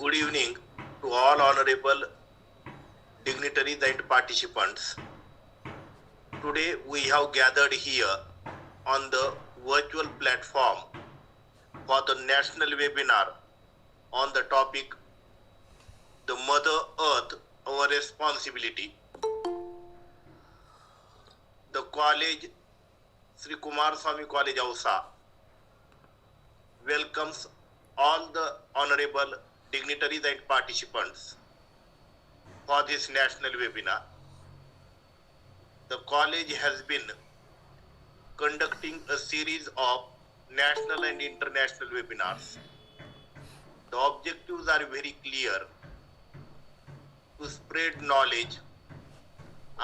Good evening to all honorable dignitaries and participants. Today we have gathered here on the virtual platform for the national webinar on the topic The Mother Earth, Our Responsibility. The college, Shri Kumarswami College, Ausa, welcomes all the honorable dignitaries and participants for this national webinar. The college has been conducting a series of national and international webinars. The objectives are very clear: to spread knowledge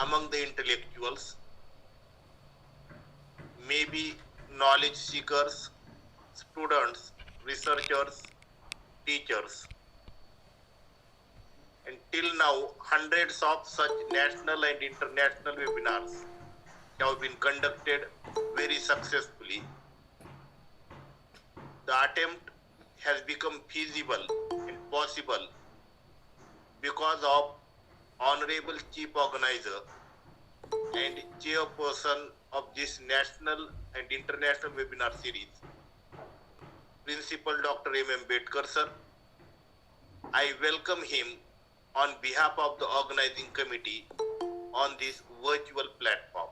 among the intellectuals, maybe knowledge seekers, students, researchers, teachers. Until now, hundreds of such national and international webinars have been conducted very successfully. The attempt has become feasible and possible because of Honorable Chief Organizer and Chairperson of this national and international webinar series, Principal Dr. M. Ambedkar sir. I welcome him on behalf of the organizing committee on this virtual platform.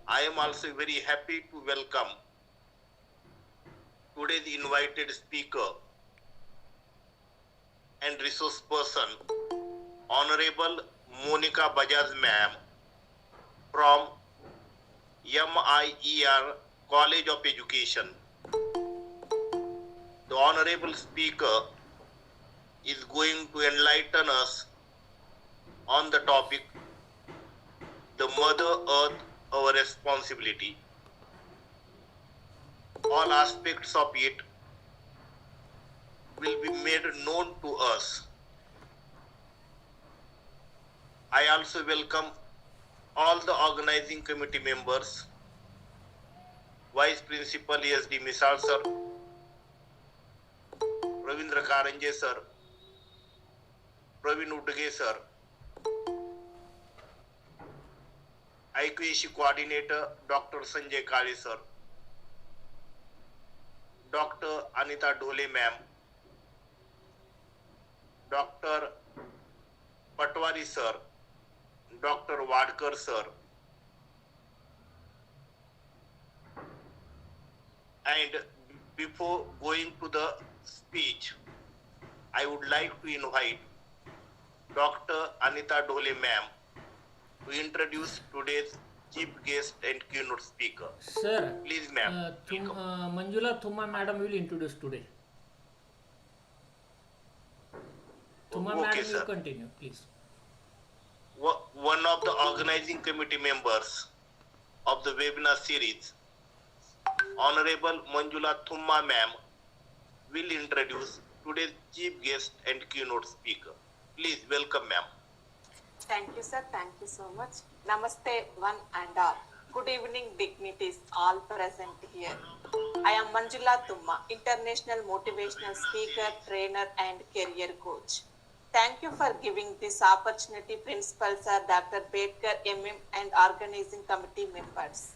I am also very happy to welcome today's invited speaker and resource person, Honorable Monika Bajaj ma'am from MIER College of Education. The honorable speaker is going to enlighten us on the topic, The Mother Earth, Our Responsibility. All aspects of it will be made known to us. I also welcome all the organizing committee members, Vice Principal ESD Misal sir, Ravindra Karanje sir, Praveen Udge sir, IQAC Coordinator Dr. Sanjay Kale sir, Dr. Anita Dhole ma'am, Dr. Patwari sir, Dr. Wadkar sir, and before going to the speech, I would like to invite Dr. Anita Dhole ma'am to introduce today's chief guest and keynote speaker. Sir, please ma'am. Manjula Thumma madam will introduce today. Thumma Okay, madam, sir. you continue, please. One of the organizing committee members of the webinar series, Honorable Manjula Thumma ma'am, will introduce today's chief guest and keynote speaker. Please welcome ma'am. Thank you, sir. Thank you so much. Namaste, one and all. Good evening, dignitaries, all present here. I am Manjula Thumma, international motivational speaker, trainer, and career coach. Thank you for giving this opportunity, Principal Sir Dr. Ambedkar, MM, and organizing committee members.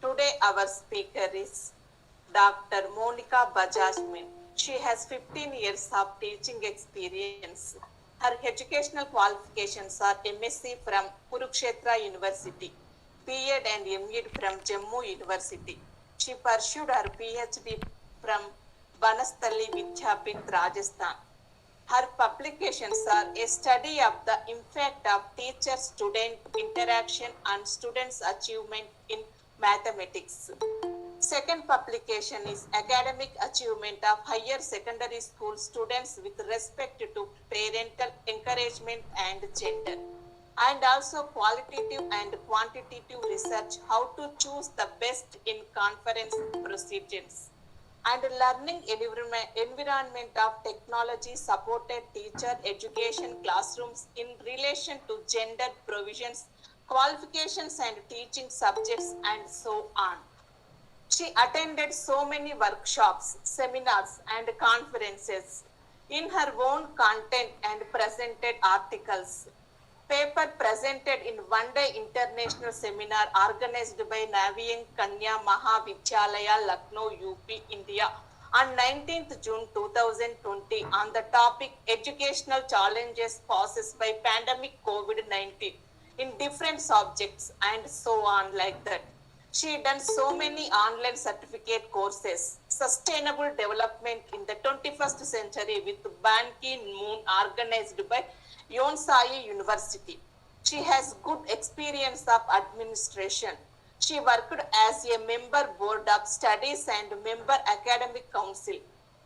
Today, our speaker is Dr. Monika Bajaj. She has 15 years of teaching experience. Her educational qualifications are MSc from Kurukshetra University, B.Ed and M.Ed from Jammu University. She pursued her PhD from Banastali Vidyapith, Rajasthan. Her publications are a study of the impact of teacher-student interaction on students' achievement in mathematics. Second publication is academic achievement of higher secondary school students with respect to parental encouragement and gender, and also qualitative and quantitative research how to choose the best in conference procedures, and learning environment of technology supported teacher education classrooms in relation to gender provisions, qualifications and teaching subjects, and so on. She attended so many workshops, seminars, and conferences in her own content and presented articles. Paper presented in one-day international seminar organized by Navian Kanya Mahavidyalaya, Lucknow, UP, India on 19th June 2020 on the topic Educational Challenges Posed by Pandemic COVID-19 in different subjects and so on like that. She done so many online certificate courses, sustainable development in the 21st century with Ban Ki-moon organized by Yonsei University. She has good experience of administration. She worked as a member board of studies and member academic council,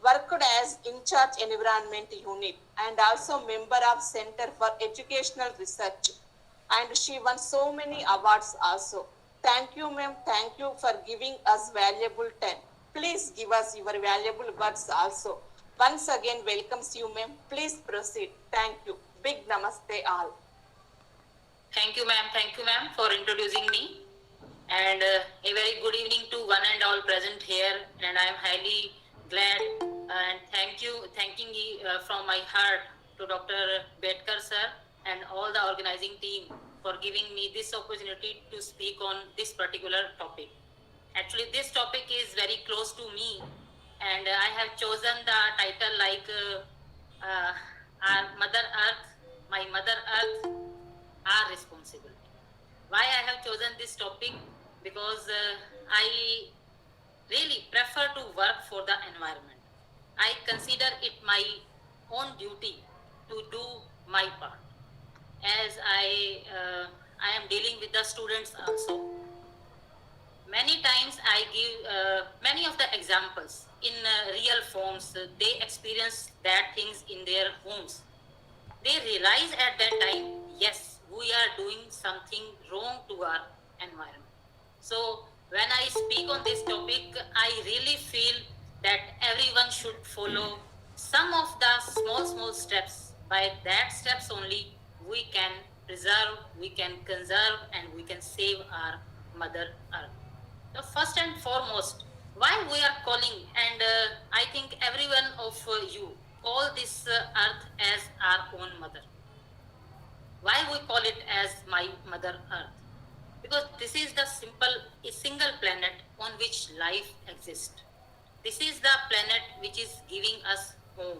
worked as in charge environment unit and also member of Center for Educational Research. And she won so many awards also. Thank you, ma'am. Thank you for giving us valuable time. Please give us your valuable words also. Once again, welcomes you, ma'am. Please proceed. Thank you. Big namaste all. Thank you, ma'am. Thank you, ma'am, for introducing me. And a very good evening to one and all present here. And I am highly glad and thanking you from my heart to Dr. Bedkar sir and all the organizing team for giving me this opportunity to speak on this particular topic. Actually, this topic is very close to me, and I have chosen the title like Our Mother Earth, My Mother Earth, Our Responsibility. Why I have chosen this topic? Because I really prefer to work for the environment. I consider it my own duty to do my part, as I am dealing with the students also. Many times I give many of the examples in real forms. They experience bad things in their homes. They realize at that time, yes, we are doing something wrong to our environment. So when I speak on this topic, I really feel that everyone should follow some of the small steps. By that steps only, we can preserve, we can conserve, and we can save our Mother Earth. So first and foremost, why we are calling, and I think every one of you call this earth as our own mother. Why we call it as my Mother Earth? Because this is the a single planet on which life exists. This is the planet which is giving us home.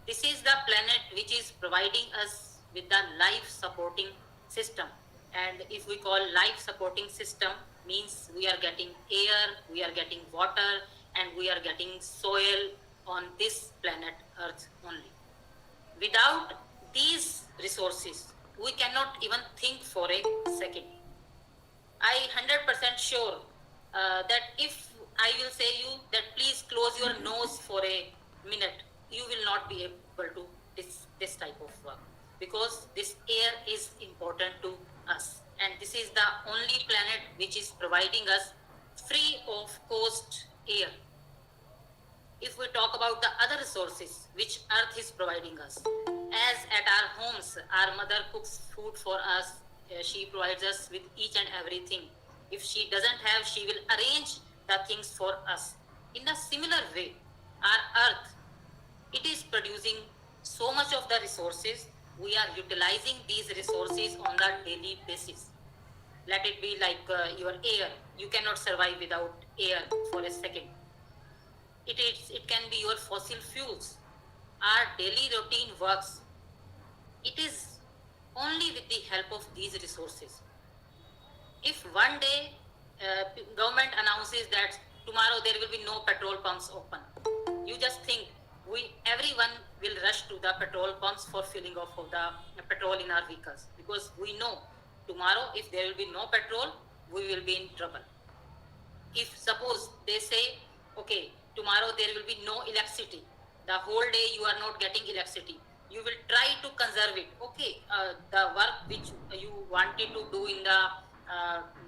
This is the planet which is providing us with the life supporting system. And if we call life supporting system, means we are getting air, we are getting water, and we are getting soil on this planet Earth only. Without these resources, we cannot even think for a second. I 100% sure that if I will say you that please close your nose for a minute, you will not be able to this type of work, because this air is important to us, and this is the only planet which is providing us free of cost air. If we talk about the other resources which earth is providing us, as at our homes, our mother cooks food for us, she provides us with each and everything. If she doesn't have, she will arrange the things for us. In a similar way, our earth, it is producing so much of the resources. We are utilizing these resources on the daily basis. Let it be like your air. You cannot survive without air for a second. It can be your fossil fuels. Our daily routine works. It is only with the help of these resources. If one day government announces that tomorrow there will be no petrol pumps open, you just think everyone will rush to the petrol pumps for filling of the petrol in our vehicles, because we know tomorrow if there will be no petrol, we will be in trouble. If suppose they say, okay, tomorrow there will be no electricity, the whole day you are not getting electricity, you will try to conserve it. Okay, the work which you wanted to do in the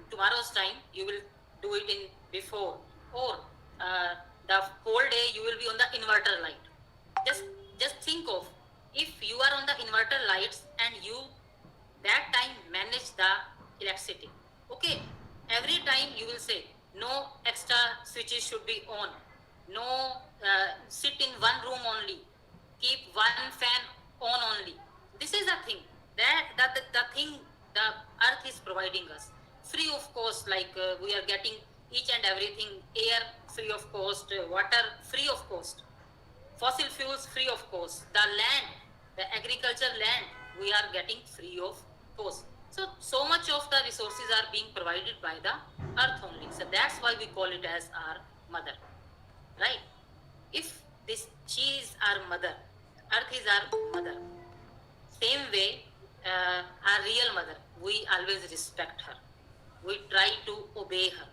tomorrow's time, you will do it in before, or the whole day you will be on the inverter light. Just think of, if you are on the inverter lights and you that time manage the electricity. Okay, every time you will say no extra switches should be on, no sit in one room only. keep one fan on only. This is the thing the thing the earth is providing us free of cost. Like we are getting each and everything, air free of cost, water free of cost, fossil fuels free of cost, the land, the agriculture land we are getting free of cost. So much of the resources are being provided by the earth only. So that's why we call it as our mother, right? If she is our mother, earth is our mother. Same way, our real mother, we always respect her, we try to obey her.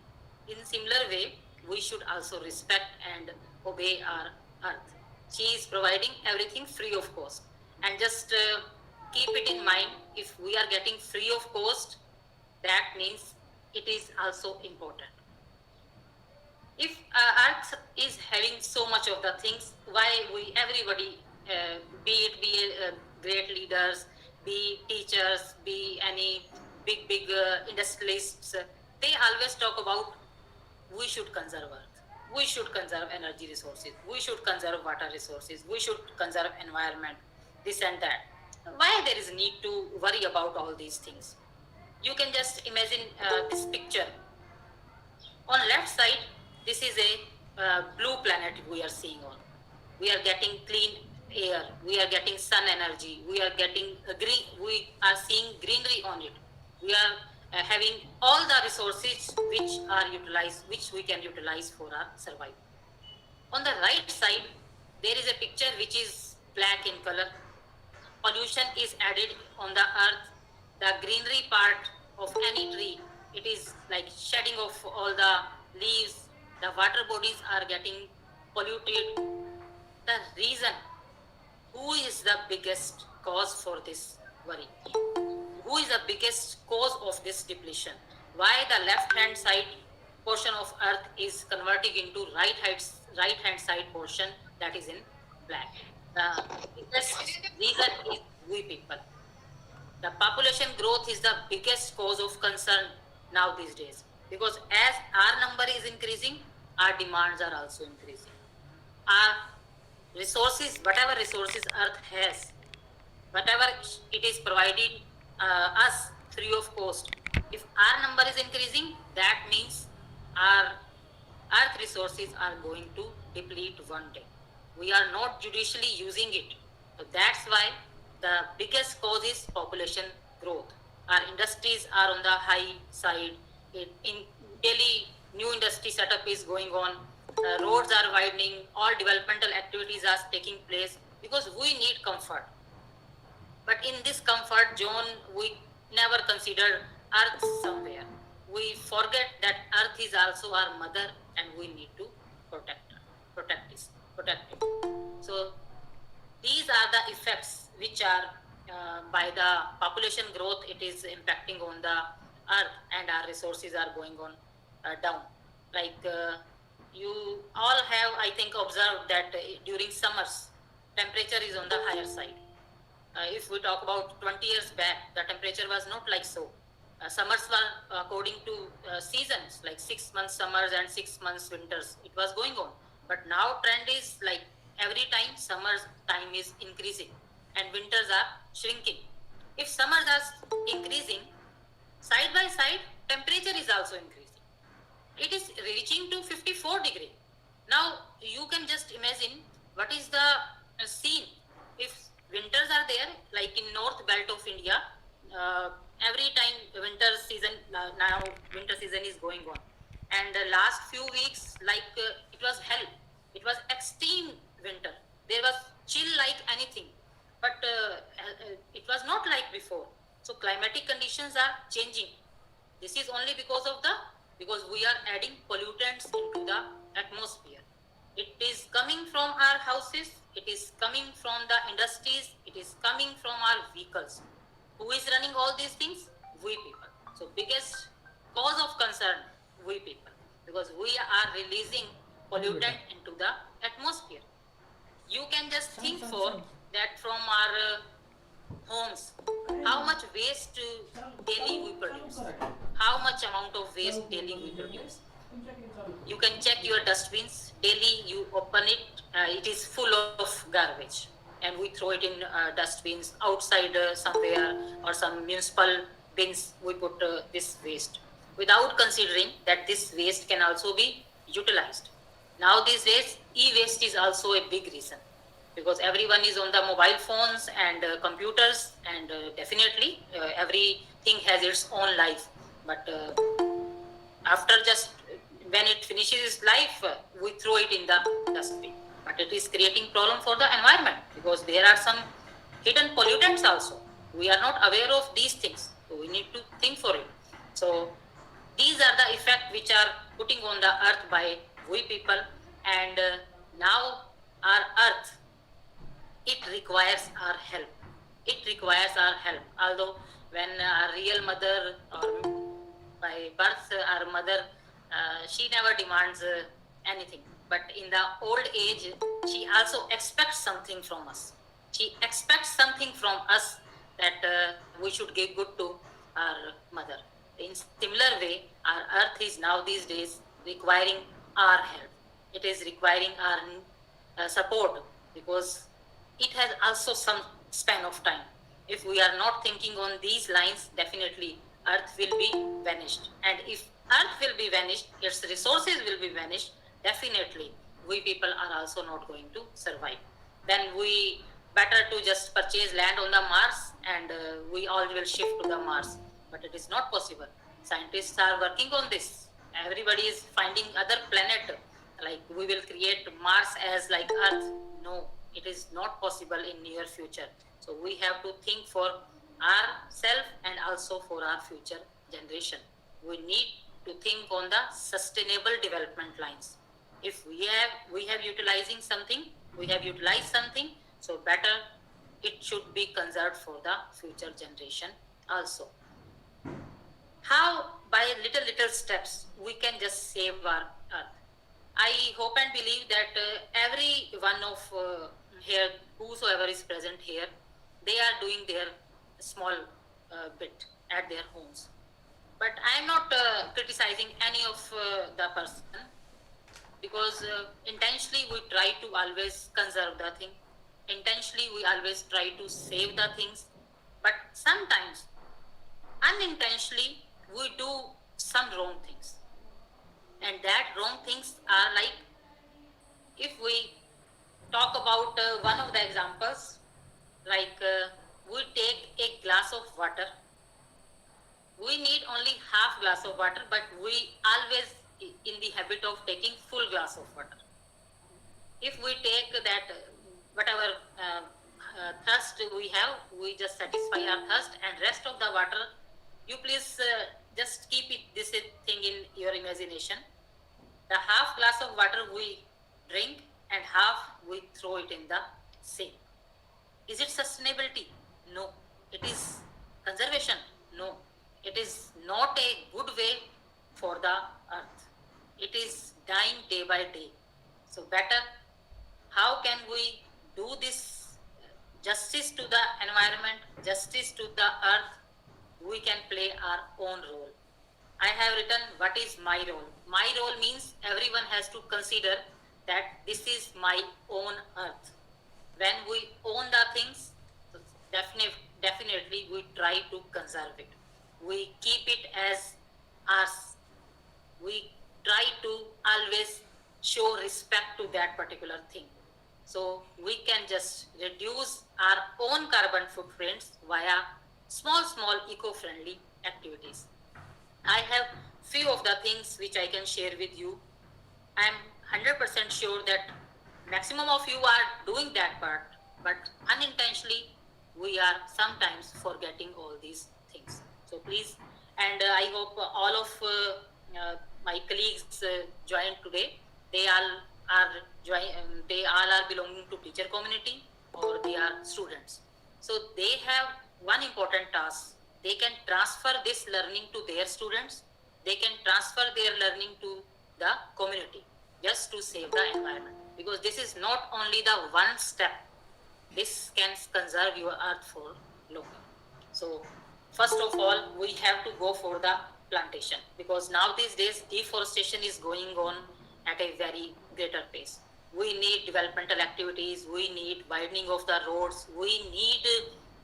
In similar way, we should also respect and obey our earth. She is providing everything free of cost. And just keep it in mind, if we are getting free of cost, that means it is also important. If earth is having so much of the things, why we everybody, be great leaders, be teachers, be any big industrialists, they always talk about we should conserve earth, we should conserve energy resources, we should conserve water resources, we should conserve environment, this and that. Why there is need to worry about all these things? You can just imagine this picture. On left side, this is a blue planet we are seeing on. We are getting clean air, we are getting sun energy, we are getting green, we are seeing greenery on it. We are having all the resources which are utilized, which we can utilize for our survival. On the right side, there is a picture which is black in color. Pollution is added on the earth. The greenery part of any tree, it is like shedding of all the leaves. The water bodies are getting polluted. The reason, who is the biggest cause for this worry? Who is the biggest cause of this depletion? Why the left hand side portion of earth is converting into right hand side portion that is in black? The biggest reason is we people. The population growth is the biggest cause of concern now these days, because as our number is increasing, our demands are also increasing. Our resources, whatever resources earth has, whatever it is providing us free of cost, if our number is increasing, that means our earth resources are going to deplete one day. We are not judiciously using it. So that's why the biggest cause is population growth. Our industries are on the high side. In Delhi, new industry setup is going on. Roads are widening. All developmental activities are taking place because we need comfort. But in this comfort zone, we never consider earth somewhere. We forget that earth is also our mother and we need to protect her, protect it. So these are the effects which are by the population growth, it is impacting on the earth and our resources are going on down. Like you all have, I think, observed that during summers, temperature is on the higher side. If we talk about 20 years back, the temperature was not like so. Summers were according to seasons, like 6 months summers and 6 months winters. It was going on. But now trend is like every time summer's time is increasing and winters are shrinking. If summers are increasing, side by side, temperature is also increasing. It is reaching to 54 degree. Now you can just imagine what is the scene if winters are there, like in north belt of India. Every time winter season, now winter season is going on, and the last few weeks, like it was hell. It was extreme winter. There was chill like anything, but it was not like before. So climatic conditions are changing. This is only because we are adding pollutants into the atmosphere. It is coming from our houses, it is coming from the industries, it is coming from our vehicles. Who is running all these things? We people. So biggest cause of concern, we people, because we are releasing pollutant into the atmosphere. You can just think for that from our homes, how much waste daily we produce, how much amount of waste daily we produce. You can check your dustbins, daily you open it, it is full of garbage. and we throw it in dustbins outside somewhere, or some municipal bins we put this waste, without considering that this waste can also be utilized. Now these days, e-waste is also a big reason, because everyone is on the mobile phones and computers, and definitely everything has its own life. But after just when it finishes its life, we throw it in the dustbin. But it is creating problem for the environment, because there are some hidden pollutants also. We are not aware of these things, so we need to think for it. So these are the effects which are putting on the earth by we people, and now our earth, it requires our help. It requires our help. Although when our real mother, or by birth, our mother, she never demands anything. But in the old age, she also expects something from us. She expects something from us, that we should give good to our mother. In similar way, our earth is now these days requiring our help. It is requiring our support, because it has also some span of time. If we are not thinking on these lines, definitely earth will be vanished. And if earth will be vanished, its resources will be vanished, definitely we people are also not going to survive. Then we better to just purchase land on the Mars, and we all will shift to the Mars. But it is not possible. Scientists are working on this. Everybody is finding other planet, like we will create Mars as like Earth. No, it is not possible in near future. So we have to think for ourselves and also for our future generation. We need to think on the sustainable development lines. If we have utilizing something, we have utilized something, so better it should be conserved for the future generation also. How by little steps we can just save our earth. I hope and believe that every one of here, whosoever is present here, they are doing their small bit at their homes. But I am not criticizing any of the person, because intentionally we try to always conserve the thing. Intentionally we always try to save the things. But sometimes unintentionally we do some wrong things. And that wrong things are like, if we talk about one of the examples, like we take a glass of water. We need only half glass of water, but we always in the habit of taking full glass of water. If we take that, whatever thirst we have, we just satisfy our thirst, and rest of the water, you please just keep it this thing in your imagination. The half glass of water we drink, and half we throw it in the sea. Is it sustainability? No. It is conservation? No. It is not a good way for the earth. It is dying day by day. So better, how can we do this justice to the environment, justice to the earth? We can play our own role. I have written what is my role. My role means everyone has to consider that this is my own earth. When we own the things, definitely we try to conserve it. We keep it as ours. We try to always show respect to that particular thing. So we can just reduce our own carbon footprints via small eco-friendly activities. I have few of the things which I can share with you. I am 100% sure that maximum of you are doing that part, but unintentionally we are sometimes forgetting all these things. So please, and I hope all of my colleagues joined today. They all are belonging to teacher community, or they are students. So they have one important task. They can transfer this learning to their students. They can transfer their learning to the community, just to save the environment. Because this is not only the one step. This can conserve your earth for long. So first of all, we have to go for the plantation, because now these days deforestation is going on at a very greater pace. We need developmental activities, we need widening of the roads, we need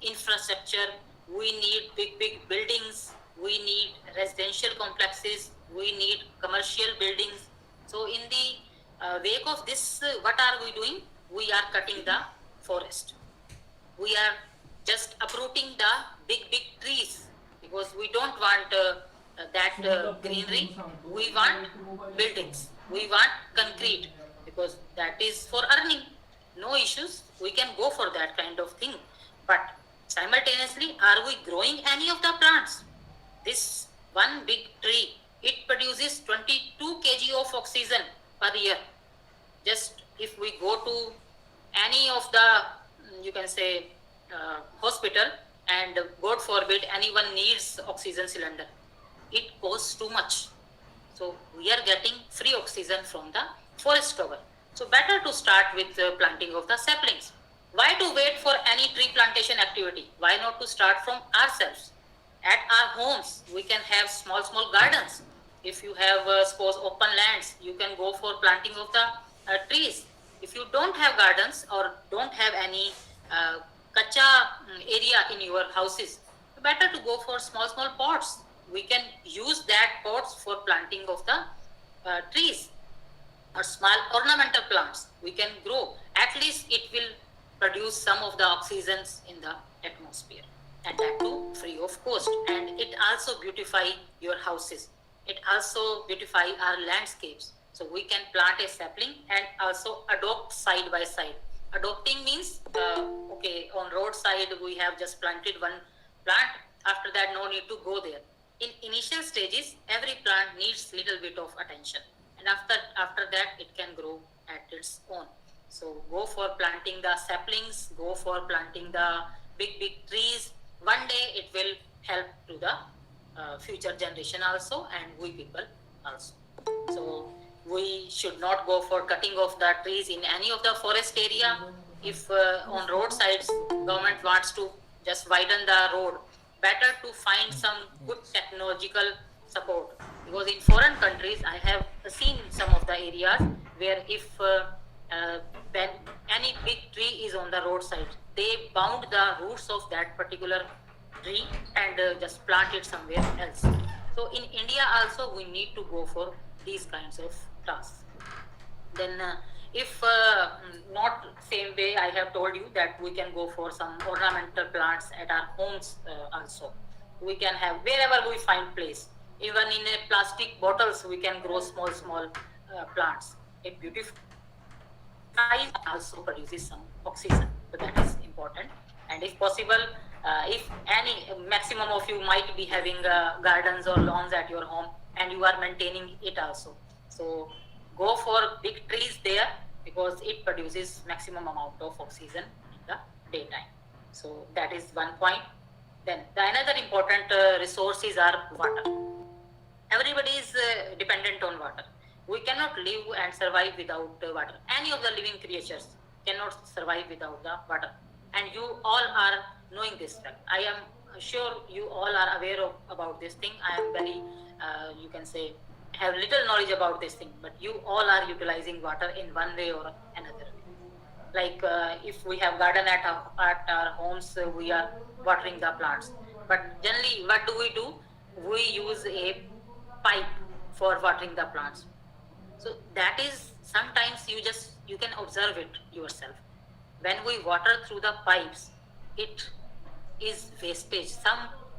infrastructure, we need big buildings, we need residential complexes, we need commercial buildings. So in the wake of this, what are we doing? We are cutting the forest. We are just uprooting the big trees because we don't want that greenery. We want buildings, we want concrete, because that is for earning. No issues, we can go for that kind of thing. But simultaneously, are we growing any of the plants? This one big tree, it produces 22 kg of oxygen per year. Just if we go to any of the, you can say, hospital, and God forbid anyone needs oxygen cylinder, it costs too much. So we are getting free oxygen from the forest cover. So better to start with the planting of the saplings. Why to wait for any tree plantation activity? Why not to start from ourselves? At our homes, we can have small gardens. If you have suppose open lands, you can go for planting of the trees. If you don't have gardens or don't have any kacha area in your houses, better to go for small pots. We can use that pots for planting of the trees or small ornamental plants. We can grow. At least it will produce some of the oxygens in the atmosphere, and that too free of cost. And it also beautify your houses. It also beautify our landscapes. So we can plant a sapling and also adopt side by side. Adopting means, okay, on roadside we have just planted one plant. After that, no need to go there. In initial stages, every plant needs little bit of attention, and after that, it can grow at its own. So go for planting the saplings, go for planting the big trees. One day it will help to the future generation also, and we people also. So we should not go for cutting of the trees in any of the forest area. If on roadsides government wants to just widen the road, better to find some good technological support, because in foreign countries I have seen some of the areas where if when any big tree is on the roadside, they bound the roots of that particular tree and just plant it somewhere else. So in India also we need to go for these kinds of tasks. Then if not same way, I have told you that we can go for some ornamental plants at our homes also. We can have wherever we find place. Even in a plastic bottles, we can grow small plants. It beautifies, also produces some oxygen. So that is important. And if possible, if any maximum of you might be having gardens or lawns at your home, and you are maintaining it also. So go for big trees there, because it produces maximum amount of oxygen in the daytime. So that is one point. Then the another important resources are water. Everybody is dependent on water. We cannot live and survive without water. Any of the living creatures cannot survive without the water. And you all are knowing this fact. I am sure you all are aware about this thing. I am very, you can say, have little knowledge about this thing, but you all are utilizing water in one way or another way. Like if we have garden at our homes, we are watering the plants. But generally, what do? We use a pipe for watering the plants. So that is, sometimes you can observe it yourself. When we water through the pipes, it is wastage.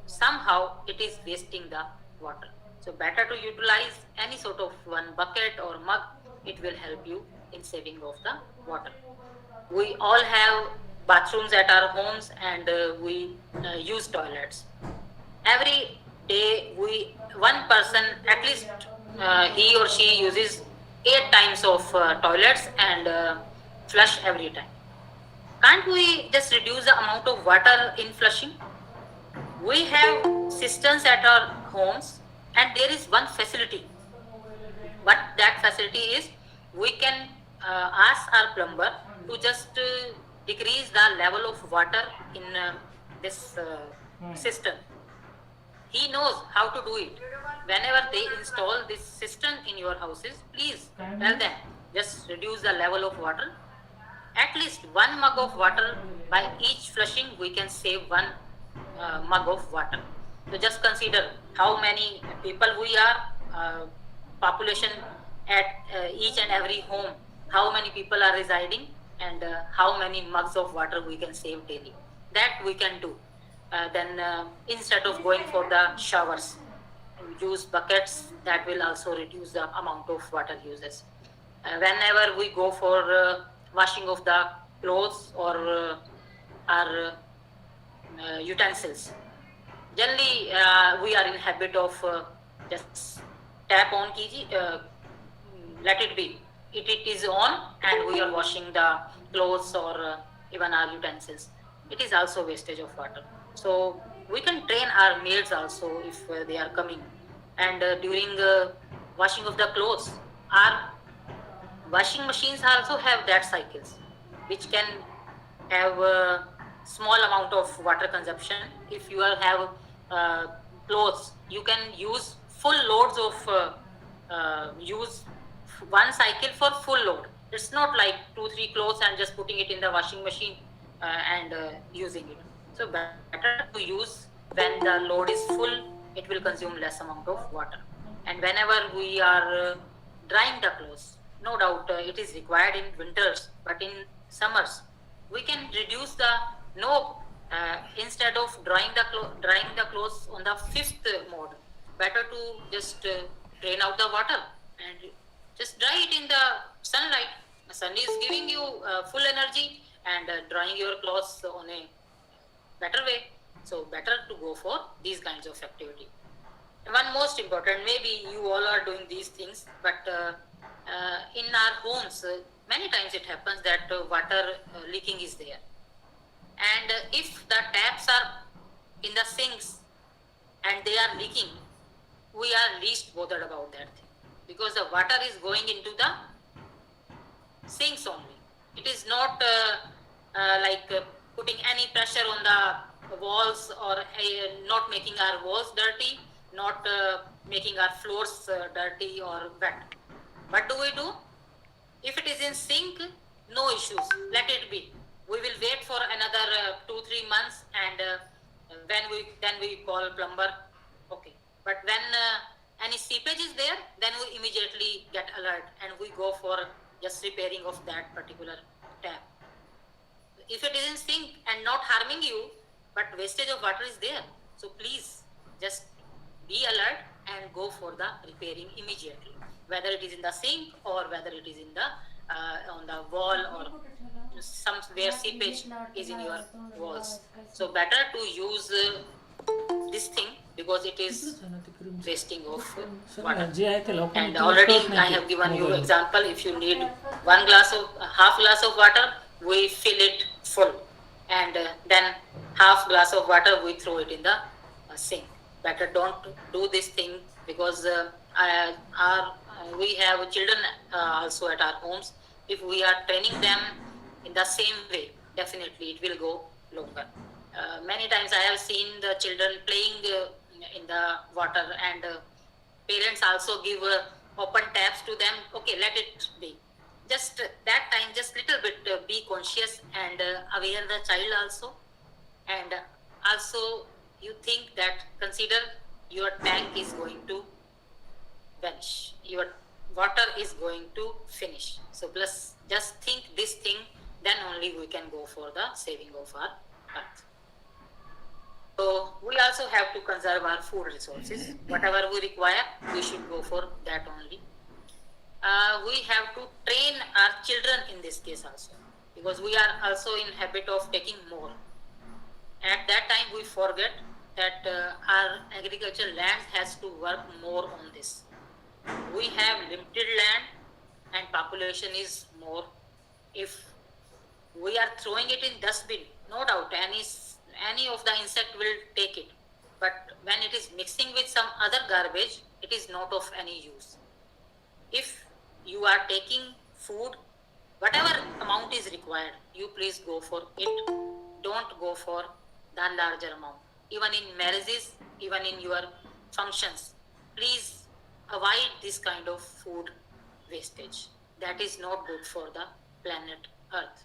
Somehow it is wasting the water. So better to utilize any sort of one bucket or mug. It will help you in saving of the water. We all have bathrooms at our homes, and we use toilets. Every day, one person, at least he or she uses 8 times of toilets and flush every time. Can't we just reduce the amount of water in flushing? We have cisterns at our homes, and there is one facility. What that facility is, we can ask our plumber to just decrease the level of water in this cistern. He knows how to do it. Whenever they install this cistern in your houses, please tell them just reduce the level of water. At least 1 mug of water by each flushing, we can save 1 mug of water. So just consider how many people we are, population at each and every home, how many people are residing, and how many mugs of water we can save daily. That we can do. Then instead of going for the showers, use buckets. That will also reduce the amount of water uses. Whenever we go for washing of the clothes or our utensils, generally we are in habit of just tap on kiji, let it be. It is on and we are washing the clothes or even our utensils. It is also wastage of water. So we can train our maids also if they are coming. And during washing of the clothes, our washing machines also have that cycles, which can have a small amount of water consumption. If you have clothes, you can use full loads of use one cycle for full load. It's not like 2-3 clothes and just putting it in the washing machine and using it. So better to use when the load is full. It will consume less amount of water. And whenever we are drying the clothes, no doubt it is required in winters, but in summers we can reduce the knob. Instead of drying the clothes on the fifth mode, better to just drain out the water and just dry it in the sunlight. The sun is giving you full energy and drying your clothes on a better way. So better to go for these kinds of activity. One most important, maybe you all are doing these things, but in our homes, many times it happens that water leaking is there. And if the taps are in the sinks and they are leaking, we are least bothered about that thing, because the water is going into the sinks only. It is not like putting any pressure on the walls or not making our walls dirty, not making our floors dirty or wet. What do we do? If it is in sink, no issues, let it be. We will wait for another 2-3 months and then we call plumber. Okay. But when any seepage is there, then we immediately get alert and we go for just repairing of that particular tap. If it is in sink and not harming you, but wastage of water is there, so please just be alert and go for the repairing immediately, whether it is in the sink or whether it is in the on the wall or somewhere seepage is in your walls. So better to use this thing because it is wasting of water. And already I have given you example. If you need half glass of water, we fill it full, and then half glass of water we throw it in the sink. Better don't do this thing because we have children also at our homes. If we are training them in the same way, definitely it will go longer. Many times I have seen the children playing in the water, and parents also give open taps to them. Okay, let it be. Just that time, just little bit be conscious and aware the child also. And also you think that consider your tank is going to vanish. Your water is going to finish. So plus just think this thing, then only we can go for the saving of our earth. So we also have to conserve our food resources. Whatever we require, we should go for that only. We have to train our children in this case also, because we are also in habit of taking more. At that time we forget that our agricultural land has to work more on this. We have limited land and population is more. If we are throwing it in dustbin, no doubt any of the insect will take it. But when it is mixing with some other garbage, it is not of any use. If you are taking food, whatever amount is required, you please go for it. Don't go for the larger amount. Even in marriages, even in your functions, please avoid this kind of food wastage. that is not good for the planet Earth.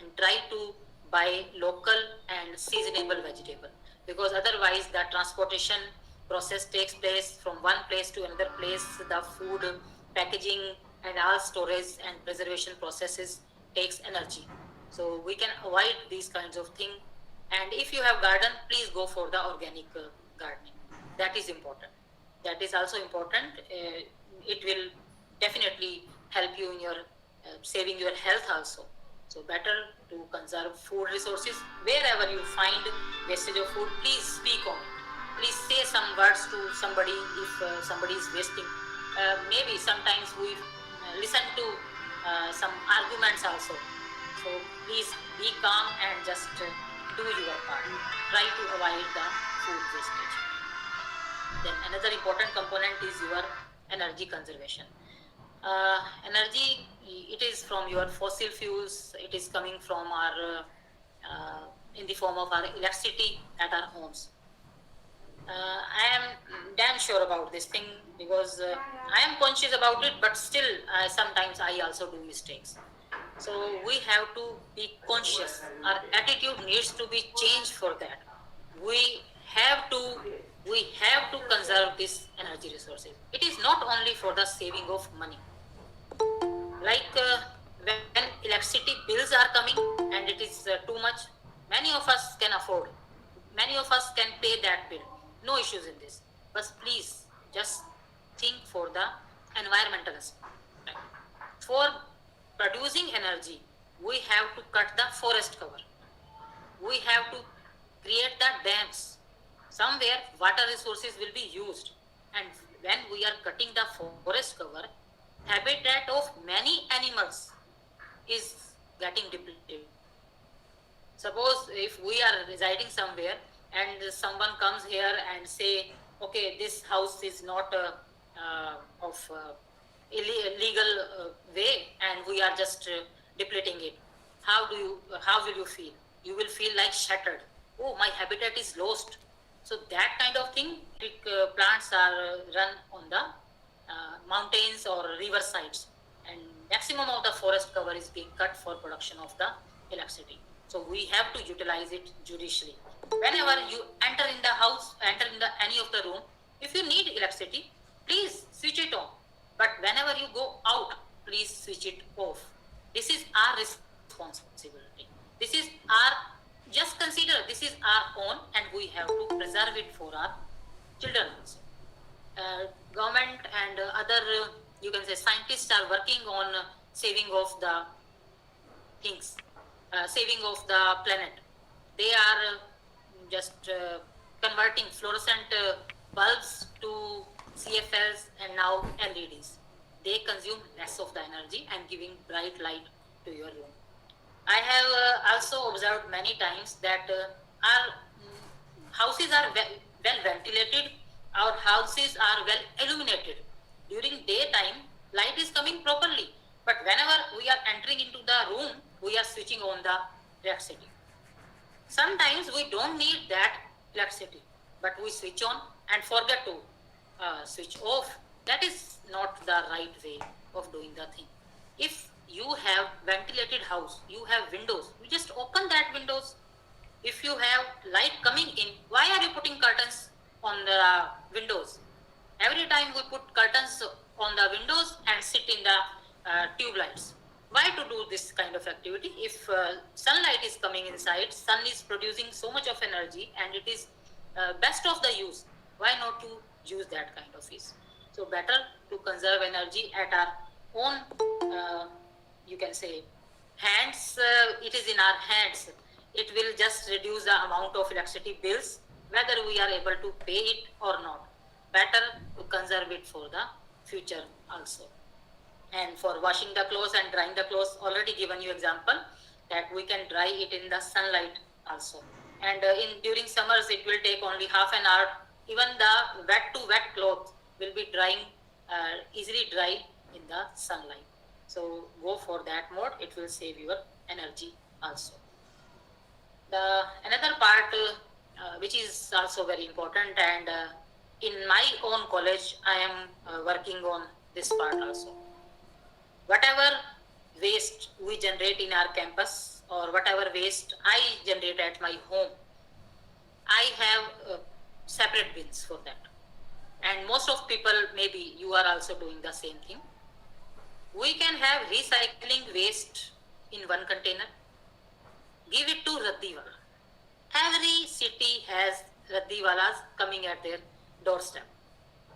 And try to buy local and seasonable vegetable, because otherwise the transportation process takes place from one place to another place. The food packaging and all storage and preservation processes takes energy, so we can avoid these kinds of things. And if you have garden, please go for the organic gardening. That is important. That is also important. It will definitely help you in your saving your health also. So better to conserve food resources. Wherever you find wastage of food, please speak on it. Please say some words to somebody if somebody is wasting. Maybe sometimes we listen to some arguments also. So please be calm and just do your part. Try to avoid the food wastage. Then another important component is your energy conservation. Energy, it is from your fossil fuels. It is coming from our in the form of our electricity at our homes. I am damn sure about this thing, because I am conscious about it, but still sometimes I also do mistakes. So we have to be conscious. Our attitude needs to be changed for that. We have to conserve this energy resources. It is not only for the saving of money. Like when electricity bills are coming and it is too much, many of us can afford. Many of us can pay that bill. No issues in this. But please just think for the environmental aspect. For producing energy, we have to cut the forest cover. We have to create the dams. Somewhere water resources will be used. And when we are cutting the forest cover, habitat of many animals is getting depleted. Suppose if we are residing somewhere and someone comes here and say, okay, this house is not of illegal way, and we are just depleting it. How will you feel? You will feel like shattered. Oh, my habitat is lost. So that kind of thing, plants are run on the mountains or river sides, and maximum of the forest cover is being cut for production of the electricity. So we have to utilize it judiciously. Whenever you enter in the house, enter in any of the room, if you need electricity, please switch it on. But whenever you go out, please switch it off. This is our responsibility. This is just consider this is our own, and we have to preserve it for our children also. Government and other, you can say, scientists are working on saving of the things, saving of the planet. They are just converting fluorescent bulbs to CFLs and now LEDs. They consume less of the energy and giving bright light to your room. I have also observed many times that our houses are well ventilated, our houses are well illuminated. During daytime, light is coming properly, but whenever we are entering into the room, we are switching on the electricity. Sometimes we don't need that electricity, but we switch on and forget to switch off. That is not the right way of doing the thing. If you have ventilated house, you have windows, you just open that windows. If you have light coming in, why are you putting curtains on the windows? Every time we put curtains on the windows and sit in the tube lights. Why to do this kind of activity? If sunlight is coming inside, sun is producing so much of energy and it is best of the use, why not to use that kind of use? So better to conserve energy at our own, you can say, hands. It is in our hands. It will just reduce the amount of electricity bills, whether we are able to pay it or not. Better to conserve it for the future also. And for washing the clothes and drying the clothes, already given you example that we can dry it in the sunlight also. And during summers, it will take only half an hour. Even the wet to wet cloth will be drying, easily dry in the sunlight. So go for that mode. It will save your energy also. Another part which is also very important, and in my own college, I am working on this part also. whatever waste we generate in our campus or whatever waste I generate at my home, I have separate bins for that. And most of people, maybe you are also doing the same thing. We can have recycling waste in one container, give it to Raddiwala. Every city has Raddiwalas coming at their doorstep.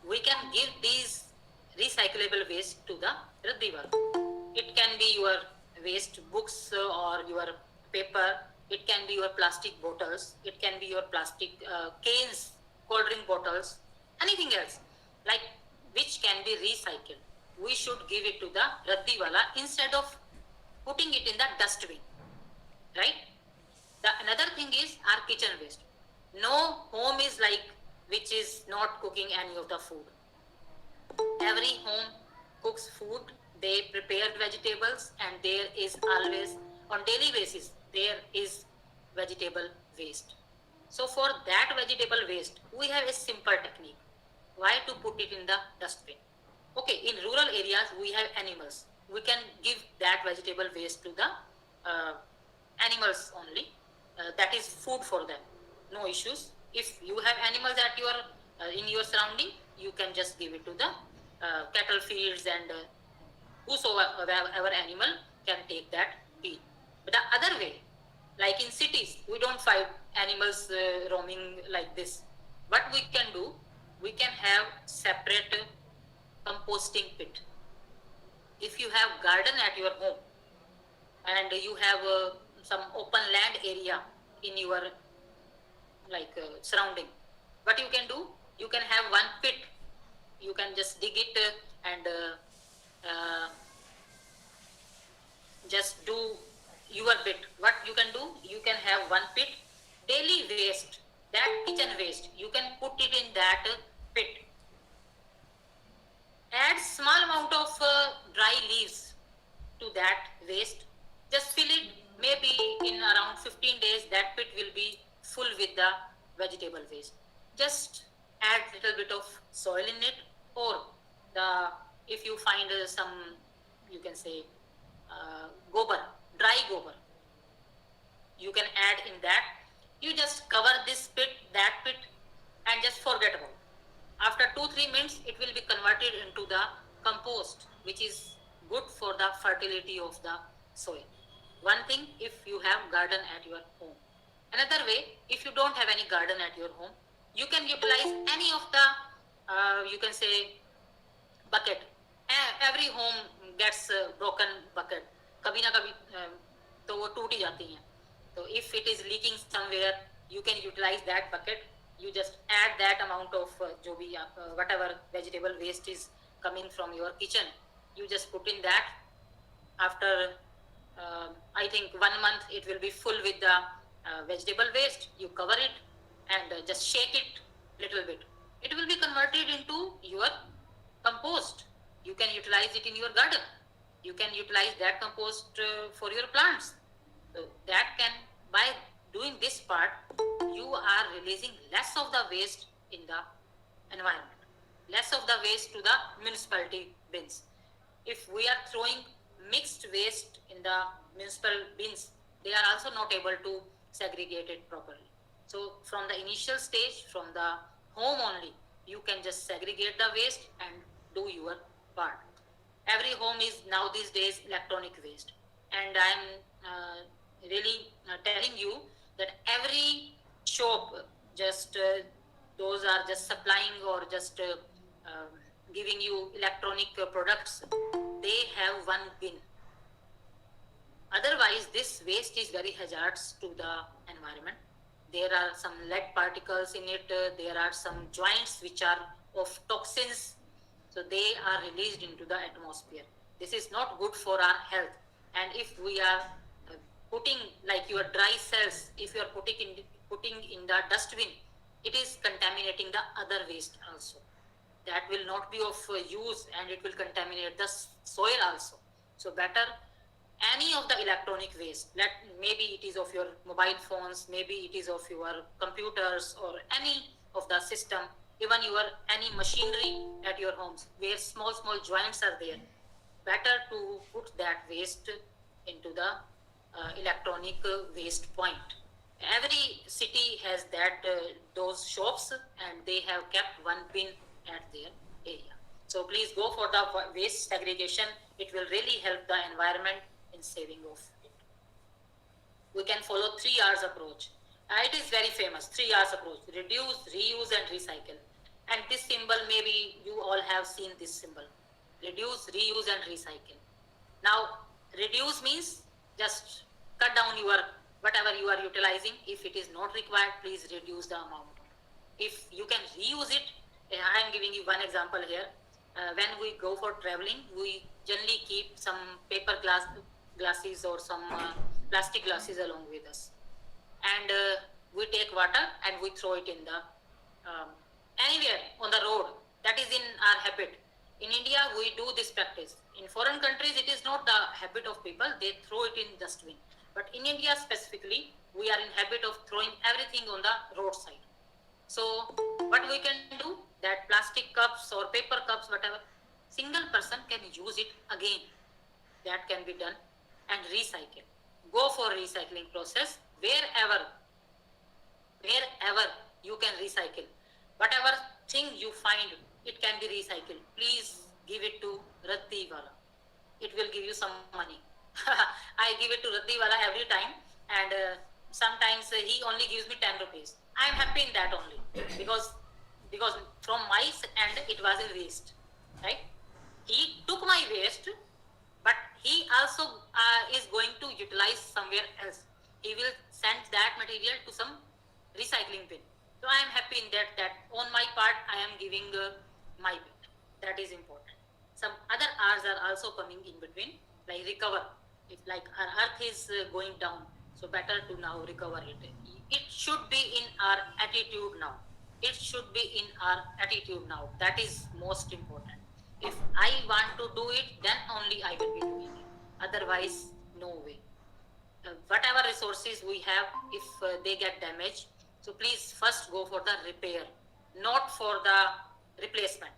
We can give these recyclable waste to the Raddiwala. It can be your waste books or your paper. It can be your plastic bottles. It can be your plastic cans, cold drink bottles, anything else, like which can be recycled. We should give it to the Raddiwala instead of putting it in the dustbin, right? The another thing is our kitchen waste. No home is like which is not cooking any of the food. Every home cooks food, they prepare vegetables, and there is always on daily basis there is vegetable waste. So for that vegetable waste, we have a simple technique. Why to put it in the dustbin? Okay, in rural areas we have animals. We can give that vegetable waste to the animals only. That is food for them. No issues. If you have animals at your in your surrounding, you can just give it to the cattle fields, and whosoever animal can take that feed. But the other way, like in cities, we don't find animals roaming like this. What we can do, we can have separate composting pit. If you have garden at your home and you have some open land area in your surrounding, what you can do, you can have one pit. You can just dig it and just do your bit. What you can do, you can have one pit. Daily waste, that kitchen waste, you can put it in that pit. Add small amount of dry leaves to that waste. Just fill it. Maybe in around 15 days, that pit will be full with the vegetable waste. Just add little bit of soil in it, or if you find some, you can say gobar, dry gobar, you can add in that. You just cover this pit, that pit, and just forget about it. After 2-3 minutes, it will be converted into the compost, which is good for the fertility of the soil. One thing, if you have garden at your home. Another way, if you don't have any garden at your home, you can utilize any of the, you can say, bucket. Every home gets a broken bucket. कभी ना कभी तो वो टूट ही जाती हैं. So if it is leaking somewhere, you can utilize that bucket. You just add that amount of जो भी whatever vegetable waste is coming from your kitchen, you just put in that. After I think 1 month, it will be full with the vegetable waste. You cover it and just shake it little bit. It will be converted into your compost. You can utilize it in your garden. You can utilize that compost for your plants. So that can, by doing this part, you are releasing less of the waste in the environment, less of the waste to the municipality bins. If we are throwing mixed waste in the municipal bins, they are also not able to segregate it properly. So from the initial stage, from the home only, you can just segregate the waste and do your part. Every home is now these days electronic waste, and I am really telling you that every shop, just those are just supplying or just giving you electronic products, they have one bin. Otherwise, this waste is very hazardous to the environment. There are some lead particles in it. There are some joints which are of toxins. So they are released into the atmosphere. This is not good for our health. And if we are putting like your dry cells, if you are putting in the dustbin, it is contaminating the other waste also. That will not be of use, and it will contaminate the soil also. So better any of the electronic waste, maybe it is of your mobile phones, maybe it is of your computers or any of the system, even your any machinery at your homes where small joints are there. better to put that waste into the electronic waste point. Every city has that those shops, and they have kept one bin at their area. So please go for the waste segregation. It will really help the environment in saving of it. We can follow 3 R's approach. It is very famous, 3 R's approach: reduce, reuse, and recycle. And this symbol, maybe you all have seen this symbol: reduce, reuse, and recycle. Now, reduce means just cut down your whatever you are utilizing. If it is not required, please reduce the amount. If you can reuse it, I am giving you one example here. When we go for traveling, we generally keep some paper glasses or some plastic glasses along with us, and we take water and we throw it in the anywhere on the road. That is in our habit. In India, we do this practice. In foreign countries, it is not the habit of people. They throw it in dustbin. But in India specifically, we are in habit of throwing everything on the roadside. So what we can do, that plastic cups or paper cups, whatever, single person can use it again. That can be done, and recycle. Go for recycling process wherever you can recycle. Whatever thing you find, it can be recycled. Please give it to Raddi Wala. It will give you some money. I give it to Raddi Wala every time, and sometimes he only gives me 10 rupees. I am happy in that only, because from my end it was a waste, right? He took my waste, but he also is going to utilize somewhere else. He will send that material to some recycling bin. So I am happy in that on my part I am giving my bit. That is important. Some other R's are also coming in between, like recover. If like our earth is going down, so better to now recover it. It should be in our attitude now. It should be in our attitude now. That is most important. If I want to do it, then only I will be doing it. Otherwise, no way. Whatever resources we have, if they get damaged, so please first go for the repair, not for the replacement.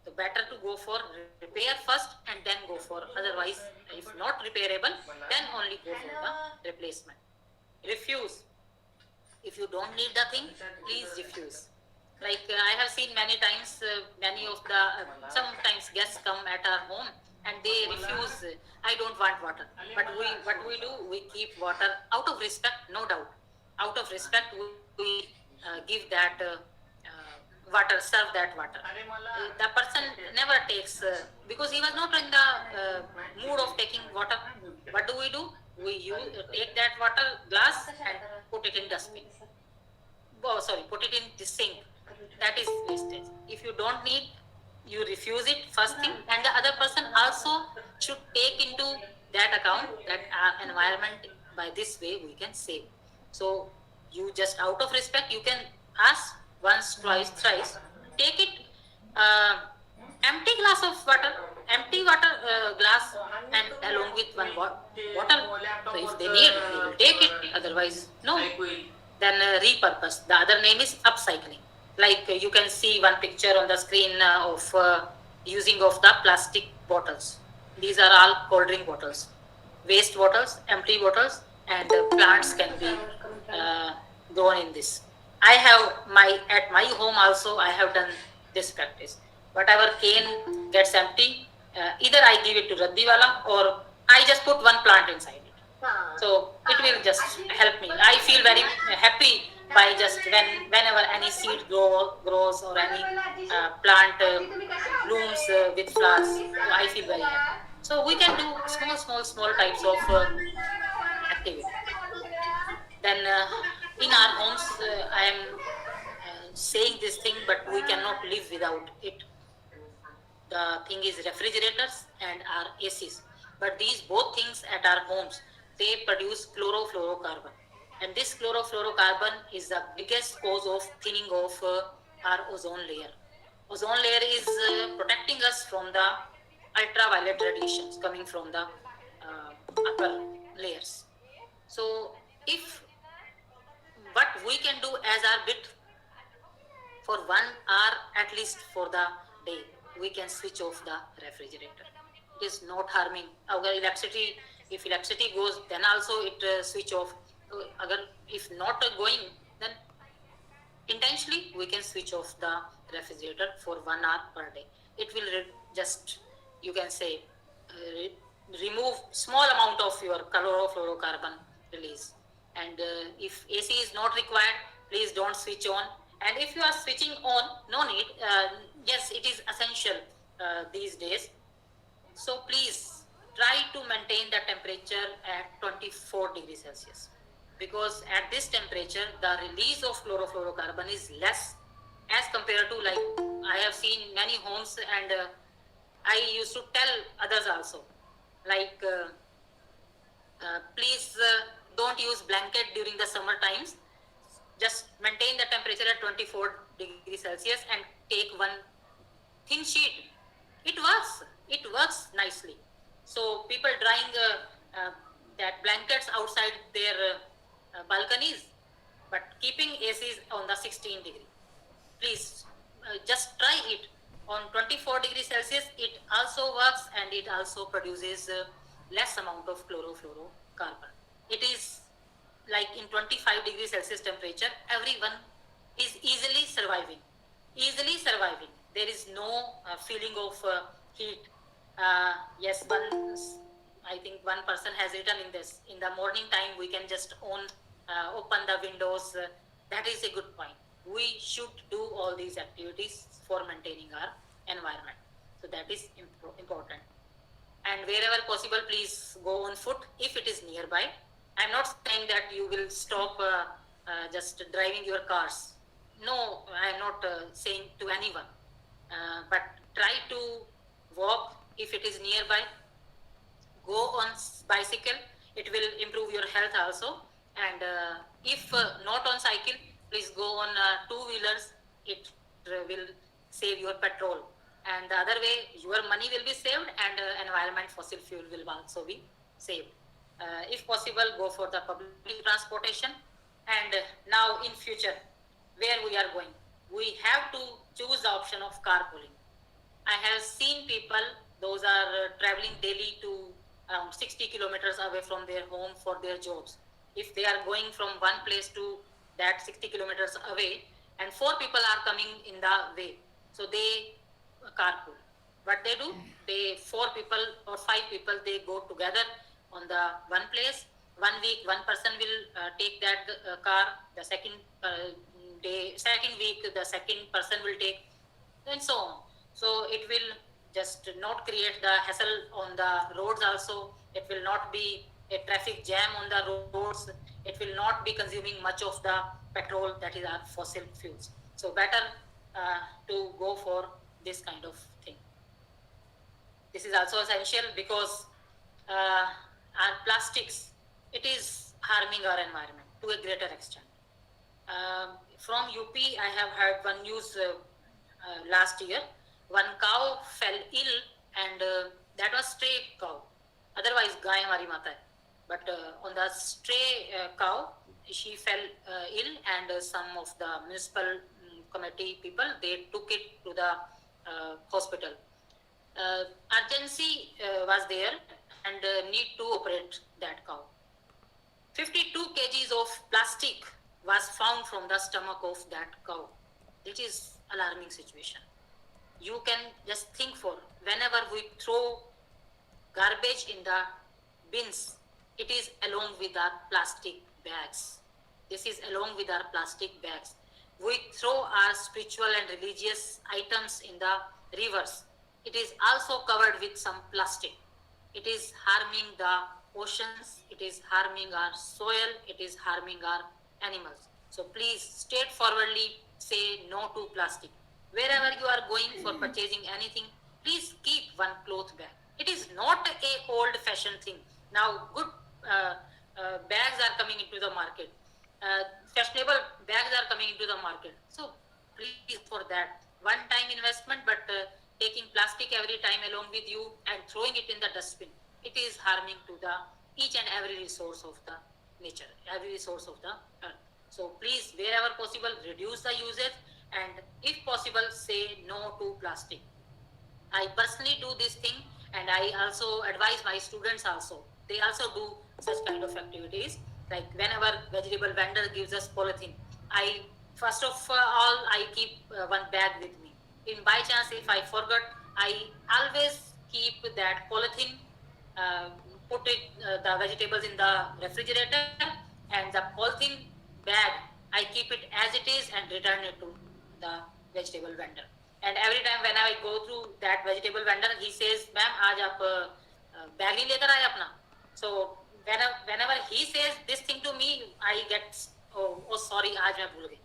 So better to go for repair first and then go for, otherwise if not repairable, then only go for the replacement. Refuse. If you don't need the thing, please refuse. Like I have seen many times, many of the, sometimes guests come at our home and they refuse, I don't want water. But what we do, we keep water out of respect, no doubt. Out of respect, we give that water, serve that water. The person never takes, because he was not in the mood of taking water. What do? We take that water glass and put it in dustbin. Oh, sorry, put it in the sink. That is wastage. If you don't need, you refuse it, first thing, and the other person also should take into that account that our environment, by this way we can save. So you just out of respect, you can ask once, twice, thrice, take it, empty glass of water, empty water glass, and along with one bottle. So if they need, they will take it, otherwise no. Then repurpose. The other name is upcycling. Like you can see one picture on the screen of using of the plastic bottles. These are all cold drink bottles, waste bottles, empty bottles, and plants can be grown in this. I have at my home also I have done this practice. Whatever cane gets empty, either I give it to Raddiwala or I just put one plant inside it. So it will just help me. I feel very happy by just whenever any seed grows or any plant blooms with flowers. So I feel very happy. So we can do small types of activity. Then in our homes, I am saying this thing, but we cannot live without it. The thing is refrigerators and our ACs. But these both things at our homes, they produce chlorofluorocarbon. And this chlorofluorocarbon is the biggest cause of thinning of our ozone layer. Ozone layer is protecting us from the ultraviolet radiations coming from the upper layers. So if what we can do as our bit, for 1 hour at least for the day, we can switch off the refrigerator. it is not harming. Agar electricity, if electricity goes, then also it switch off. Agar if not going, then intentionally we can switch off the refrigerator for 1 hour per day. It will just, you can say, remove small amount of your chlorofluorocarbon release. And if AC is not required, please don't switch on. And if you are switching on, no need. Yes, it is essential these days. So please try to maintain the temperature at 24 degrees Celsius, because at this temperature the release of chlorofluorocarbon is less as compared to, like, I have seen many homes, and I used to tell others also, like, please don't use blanket during the summer times. Just maintain the temperature at 24 degrees Celsius and take one thin sheet. It works. It works nicely. So people drying that blankets outside their balconies, but keeping ACs on the 16 degree. Please just try it on 24 degrees Celsius. It also works, and it also produces less amount of chlorofluorocarbon. It is like in 25 degrees Celsius temperature, everyone is easily surviving. There is no feeling of heat. Yes, I think one person has written in this. In the morning time, we can just open the windows. That is a good point. We should do all these activities for maintaining our environment. So that is important. And wherever possible, please go on foot if it is nearby. I'm not saying that you will stop just driving your cars. No, I'm not saying to anyone. But try to walk if it is nearby. Go on bicycle. It will improve your health also. And if not on cycle, please go on two-wheelers. It will save your petrol. And the other way, your money will be saved, and environment, fossil fuel will also be saved. If possible, go for the public transportation. And now in future, where we are going, we have to choose the option of carpooling. I have seen people, those are traveling daily to around 60 kilometers away from their home for their jobs. If they are going from one place to that 60 kilometers away, and 4 people are coming in the way, so they carpool. What they do, 4 people or 5 people, they go together on the one place. 1 week, one person will take that car. The second week, the second person will take, and so on. So it will just not create the hassle on the roads also. It will not be a traffic jam on the roads. It will not be consuming much of the petrol, that is our fossil fuels. So better to go for this kind of thing. This is also essential because our plastics, it is harming our environment to a greater extent. From UP, I have heard one news last year. One cow fell ill, and that was stray cow. Otherwise, Gay Hamari Mata hai. But on the stray cow, she fell ill, and some of the municipal committee people, they took it to the hospital. Urgency was there, and need to operate that cow. 52 kgs of plastic was found from the stomach of that cow. It is alarming situation. You can just think for, whenever we throw garbage in the bins, it is along with our plastic bags. This is along with our plastic bags. We throw our spiritual and religious items in the rivers. It is also covered with some plastic. It is harming the oceans, it is harming our soil, it is harming our animals. So please straightforwardly say no to plastic. Wherever you are going for purchasing anything, please keep one cloth bag. It is not a old-fashioned thing. Now good bags are coming into the market. Fashionable bags are coming into the market. So please, for that one-time investment, but taking plastic every time along with you and throwing it in the dustbin, it is harming to the each and every resource of the nature, every resource of the earth. So please, wherever possible, reduce the usage, and if possible, say no to plastic. I personally do this thing, And I also advise my students also. They also do such kind of activities. Like whenever vegetable vendor gives us polythene, I first of all I keep one bag with me. In by chance if I forgot, I always keep that polythene, uh, put it the vegetables in the refrigerator, and the polythene bag I keep it as it is and return it to the vegetable vendor. And every time when I go through that vegetable vendor, he says, "Ma'am, आज आप bag नहीं लेकर आए अपना." So whenever he says this thing to me, I get, oh sorry, आज मैं भूल गई.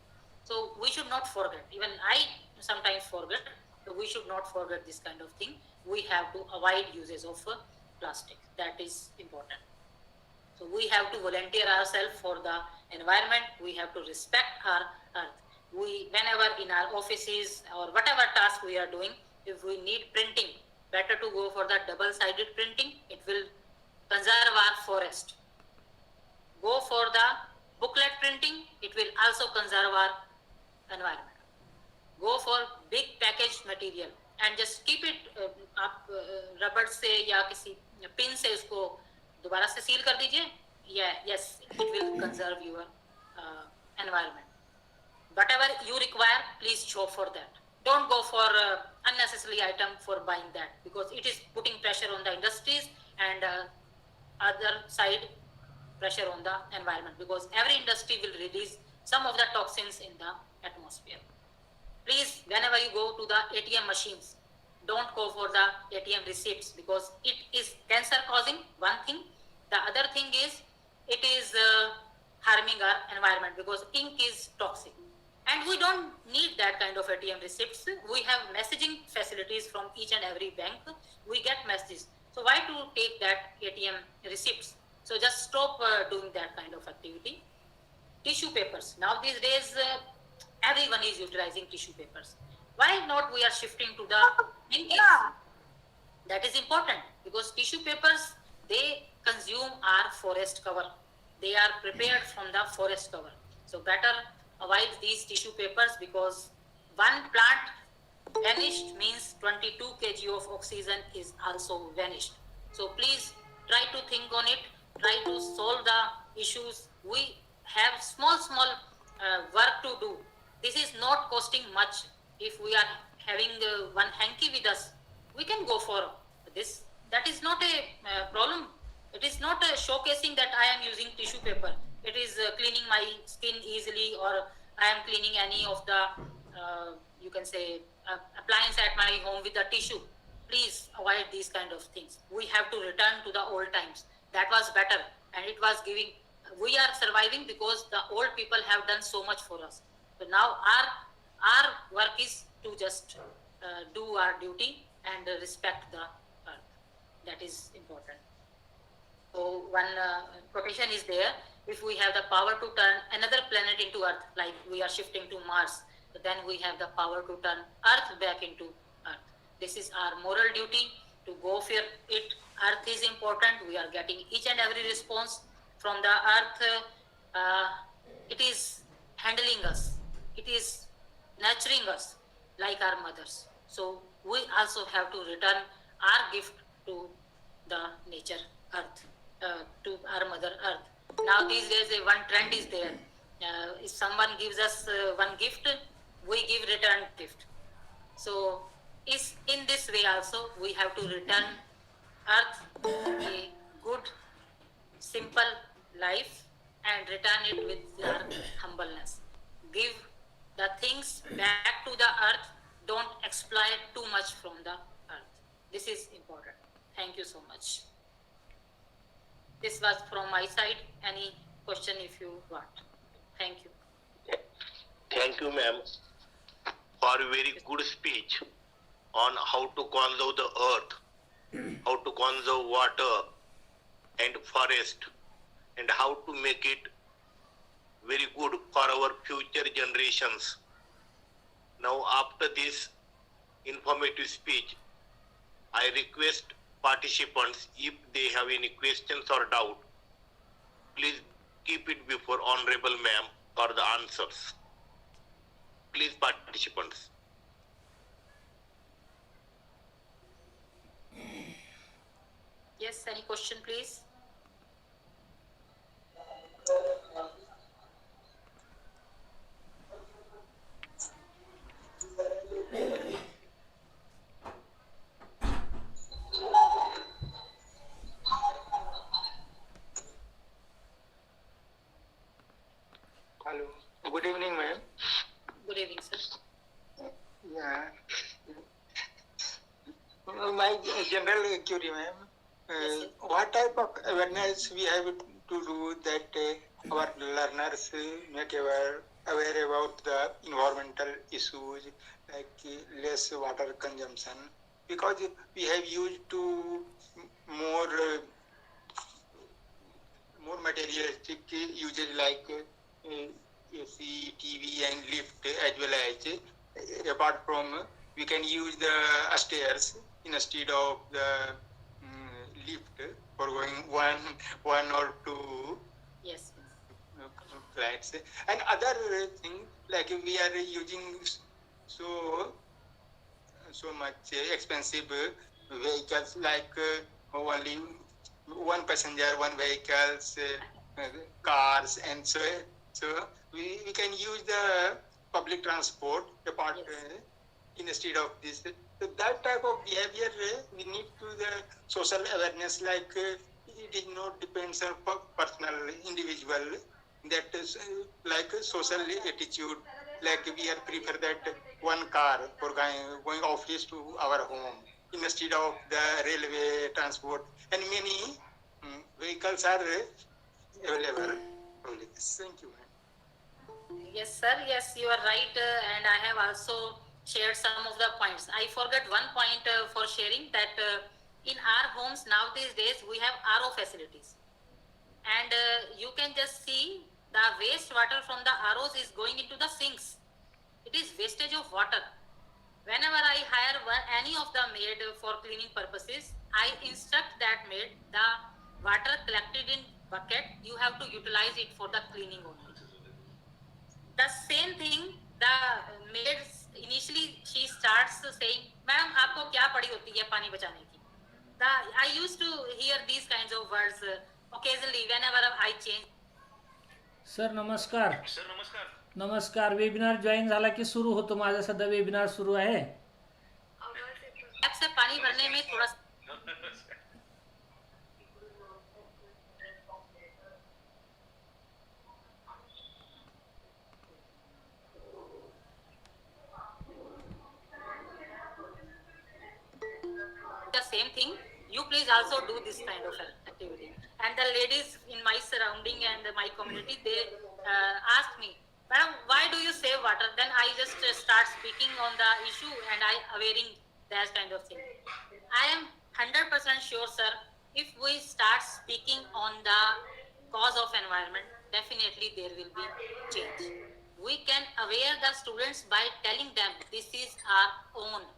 So we should not forget. Even I sometimes forget. So we should not forget this kind of thing. We have to avoid uses of plastic. That is important. So we have to volunteer ourselves for the environment. We have to respect our earth. Whenever in our offices or whatever task we are doing, if we need printing, better to go for the double-sided printing. It will conserve our forest. Go for the booklet printing. It will also conserve our environment. Go for big packaged material and just keep it आप रबड़ से या किसी pin से उसको दोबारा से seal कर दीजिए. Yes, it will conserve your environment. Whatever you require, please shop for that. Don't go for unnecessary item for buying that, because it is putting pressure on the industries and other side pressure on the environment, because every industry will release some of the toxins in the atmosphere. Please, whenever you go to the ATM machines, don't go for the ATM receipts, because it is cancer causing, one thing. The other thing is it is harming our environment, because ink is toxic. And we don't need that kind of ATM receipts. We have messaging facilities from each and every bank. We get messages. So why to take that ATM receipts? So just stop doing that kind of activity. Tissue papers. Now these days, everyone is utilizing tissue papers. Why not we are shifting to the hankies? That is important, because tissue papers, they consume our forest cover. They are prepared from the forest cover. So better avoid these tissue papers, because one plant vanished means 22 kg of oxygen is also vanished. So please try to think on it, try to solve the issues. We have small work to do. This is not costing much. If we are having one hanky with us, we can go for this. That is not a problem. It is not showcasing that I am using tissue paper. It is cleaning my skin easily, or I am cleaning any of the, you can say, appliance at my home with the tissue. Please avoid these kind of things. We have to return to the old times. That was better, and it was giving. We are surviving because the old people have done so much for us. So now our work is to just do our duty and respect the earth. That is important. So one quotation is there: if we have the power to turn another planet into Earth, like we are shifting to Mars, then we have the power to turn Earth back into Earth. This is our moral duty to go for it. Earth is important. We are getting each and every response from the Earth. It is handling us. It is nurturing us like our mothers. So we also have to return our gift to the nature Earth. To our mother earth. Now these days one trend is there. If someone gives us one gift, we give return gift. So is in this way also we have to return earth a good, simple life and return it with our humbleness. Give the things back to the earth. Don't exploit too much from the earth. This is important. Thank you so much. This was from my side. Any question if you want? Thank you. Thank you, ma'am, for a very good speech on how to conserve the earth, how to conserve water and forest, and how to make it very good for our future generations. Now, after this informative speech, I request participants, if they have any questions or doubt, please keep it before Honorable Ma'am for the answers. Please, participants. Yes, any question, please? Hello. Good evening, ma'am. Good evening, sir. Yeah. My general query, ma'am. Yes, sir. What type of awareness we have to do that our learners make aware about the environmental issues like less water consumption, because we have used to more more materialistic usage like AC, TV, and lift, as well as apart from we can use the stairs instead of the lift for going one or two Yes. flats, and other things like we are using so so much expensive vehicles like only one passenger, one vehicles, cars, and so we can use the public transport apart Yes. instead of this. So that type of behavior we need to the social awareness, like it is not depends on personal individual, that is like a social attitude, like we are prefer that one car for going office to our home instead of the railway transport, and many vehicles are available. Thank you. Yes, sir. Yes, you are right. And I have also shared some of the points. I forgot one point for sharing that in our homes now these days we have RO facilities. And you can just see the wastewater from the ROs is going into the sinks. It is wastage of water. Whenever I hire any of the maid for cleaning purposes, I instruct that maid the water collected in bucket, you have to utilize it for the cleaning only. The same thing, the maid initially she starts saying, "Madam, आपको क्या पड़ी होती है पानी बचाने की?" I used to hear these kinds of words occasionally whenever I change. Sir नमस्कार. नमस्कार. वेबिनार जॉईन झाला की सुरू होतो. माझा सध्या वेबिनार सुरू आहे. टैप से पानी भरने में थोड़ा the same thing, you please also do this kind of activity. And the ladies in my surrounding and my community, they ask me, "Madam, why do you save water?" Then I just start speaking on the issue and I awareing that kind of thing. I am 100% sure, sir, if we start speaking on the cause of environment, definitely there will be change. We can aware the students by telling them this is our own,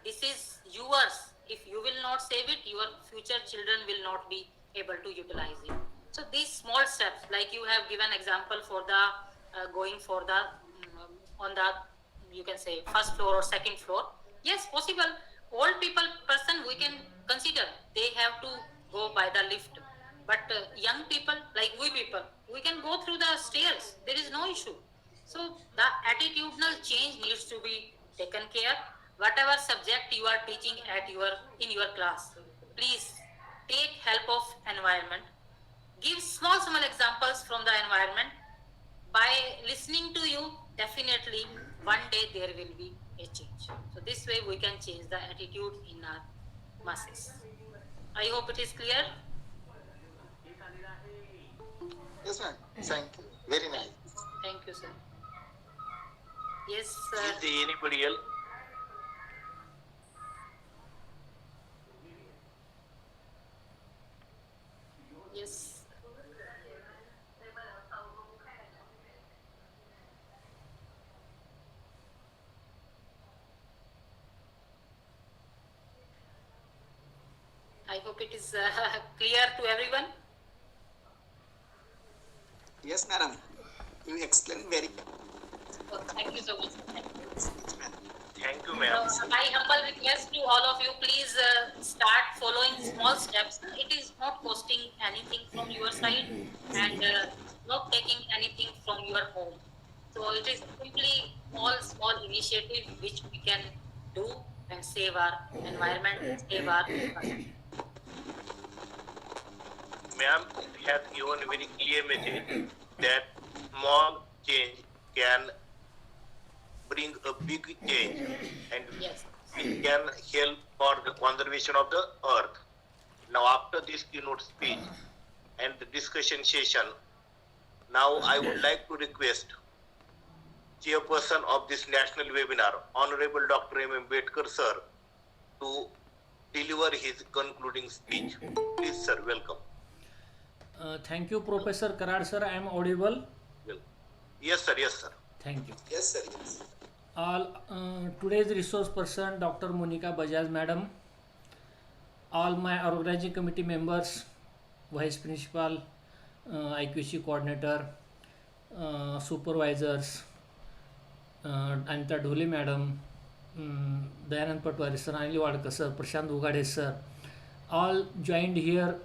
this is yours. If you will not save it, your future children will not be able to utilize it. So these small steps, like you have given example for the going for the on the, you can say, first floor or second floor. Yes, possible. Old people person we can consider, they have to go by the lift, but young people like we people, we can go through the stairs, there is no issue. So the attitudinal change needs to be taken care. Whatever subject you are teaching at in your class, please take help of environment, give small examples from the environment. By listening to you, definitely one day there will be a change. So this way we can change the attitude in our masses. I hope it is clear. Yes, ma'am. Thank you. Very nice. Thank you, sir. Yes, Is there anybody else? yes. I hope it is clear to everyone. Yes, madam. You explained very well. Oh, thank you so much. Thank you. Yes, madam. Thank you, So, ma'am. my humble request to all of you, please start following small steps. It is not costing anything from your side and not taking anything from your home. So it is simply small initiative which we can do and save our environment, save our earth. Ma'am has given a very clear message that small change can bring a big change and Yes. it can help for the conservation of the earth. Now, after this keynote speech and the discussion session, now I would like to request Chairperson of this national webinar, Honorable Dr. M. Ambedkar, sir, to deliver his concluding speech. Please, sir, welcome. Thank you, Professor Karad sir. I am audible. Well, yes, sir. Yes, sir. Thank you. Yes, sir. Yes. All today's resource person, Dr. Monika Bajaj, madam. All my organizing committee members, vice principal, IQC coordinator, supervisors, Anita Dhole madam, Dayanand Patwari sir, Anil Wadkar sir, Prashant Ugade sir, all joined here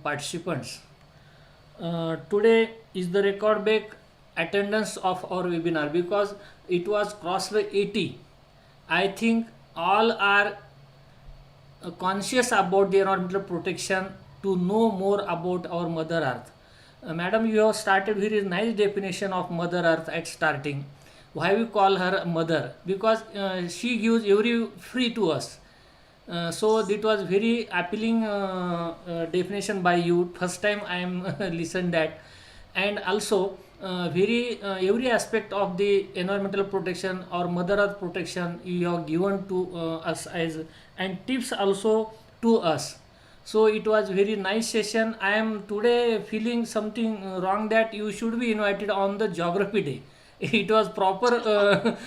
participants. Today is the record break attendance of our webinar because it was crossed 80. I think all are conscious about the environmental protection to know more about our Mother Earth. Madam, you have started very nice definition of Mother Earth at starting. Why we call her Mother? Because she gives every free to us. So it was very appealing definition by you. First time I am listened that, and also very every aspect of the environmental protection or Mother Earth protection you have given to us as and tips also to us. So it was very nice session. I am today feeling something wrong that you should be invited on the geography day. It was proper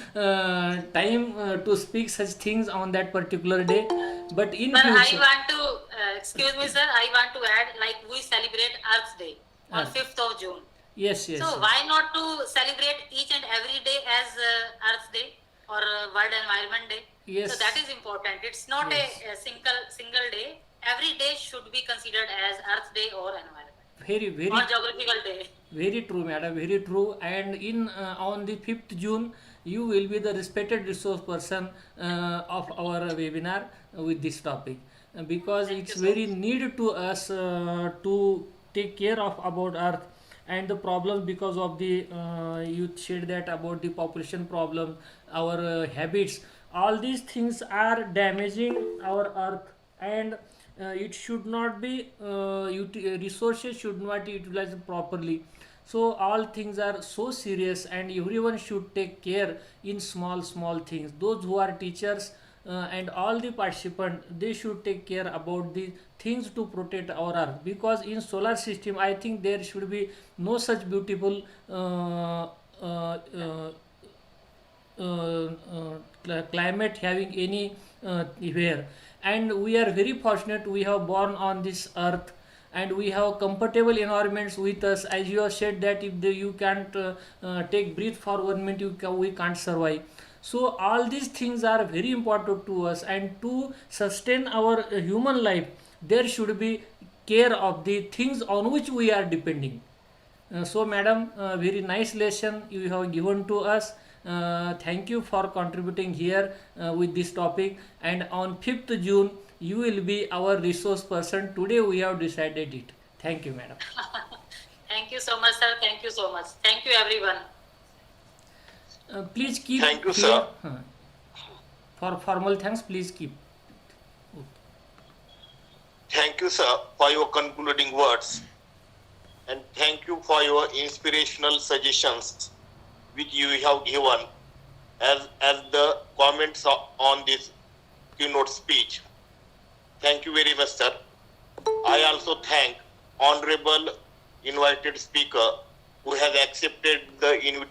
time to speak such things on that particular day, but in Sir, I future. want to, excuse me, sir, I want to add, like we celebrate Earth Day on Earth. 5th of June. Yes, yes. So yes. why not to celebrate each and every day as Earth Day or World Environment Day? Yes. So that is important. It's not Yes. a single day. Every day should be considered as Earth Day or Environment Very, very, or Geographical Day. very true, madam. Very true. And in on the 5th June, you will be the respected resource person of our webinar with this topic because Thank it's you so very need to us to take care of about Earth and the problems because of the you shared that about the population problem, our habits. All these things are damaging our Earth and it should not be resources should not be utilized properly. So all things are so serious and everyone should take care in small things. Those who are teachers and all the participants, they should take care about the things to protect our earth because in solar system I think there should be no such beautiful climate having any where, and we are very fortunate we have born on this earth and we have comfortable environments with us. As you have said that if you can't take breath for 1 minute we can't survive. So all these things are very important to us, and to sustain our human life there should be care of the things on which we are depending. So madam, very nice lesson you have given to us. Thank you for contributing here with this topic, and on 5th June you will be our resource person. Today we have decided it. Thank you, madam. Thank you so much, sir. Thank you so much. Thank you, everyone. Please keep Thank you, here. sir. For formal thanks, please keep. Thank you, sir, for your concluding words. And thank you for your inspirational suggestions which you have given as the comments on this keynote speech. Thank you very much, sir. I also thank Honorable invited speaker who has accepted the invitation